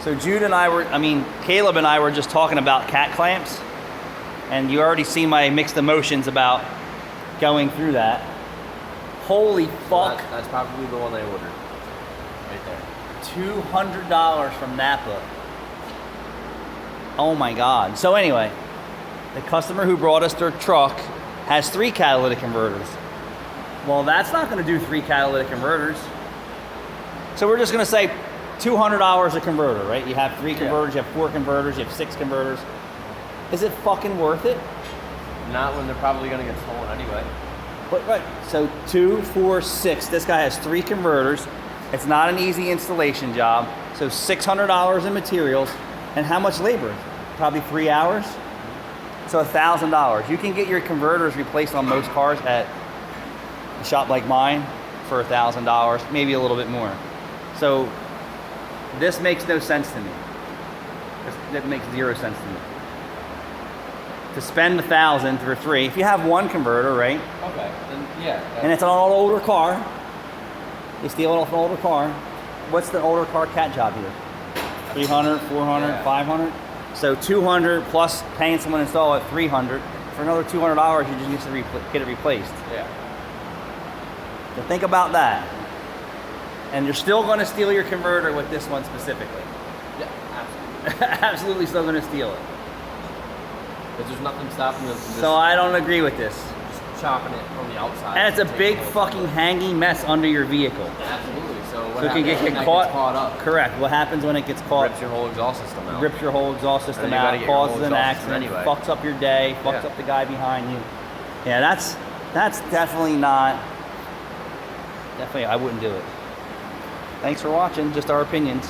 So Caleb and I were just talking about cat clamps, and you already see my mixed emotions about going through that. Holy fuck. That's probably the one I ordered. Right there. $200 from Napa. Oh my God. So anyway, the customer who brought us their truck has 3 catalytic converters. Well, that's not going to do 3 catalytic converters. So we're just going to say $200 a converter, right? You have 3 converters, you have 4 converters, you have 6 converters. Is it fucking worth it? Not when they're probably going to get stolen anyway. But right, so 2, 4, 6. This guy has 3 converters. It's not an easy installation job. So $600 in materials, and how much labor? Probably 3 hours. So $1,000. You can get your converters replaced on most cars at a shop like mine for $1,000, maybe a little bit more. So this makes no sense to me. That makes 0 sense to me. To spend $1,000 for 3, if you have 1 converter, right? Okay, then yeah. And it's an older car. You steal it off an older car. What's the older car cat job here? 300, 400, 500? So 200 plus paying someone to install it, 300. For another $200, you just need to get it replaced. Yeah. So think about that. And you're still going to steal your converter with this one specifically. Yeah, absolutely. Absolutely still going to steal it. Because there's nothing stopping them from just So I don't agree with this. chopping it from the outside. And it's a big fucking hanging mess under your vehicle. Absolutely. So what So it can happens when get that caught. gets caught up? Correct. What happens when it gets caught? Rips your whole exhaust system out. Rips your whole exhaust system And then you out, gotta get your whole causes an exhaust system accident, anyway. fucks up your day, fucks up the guy behind you. Yeah, that's definitely not. Definitely, I wouldn't do it. Thanks for watching. Just our opinions.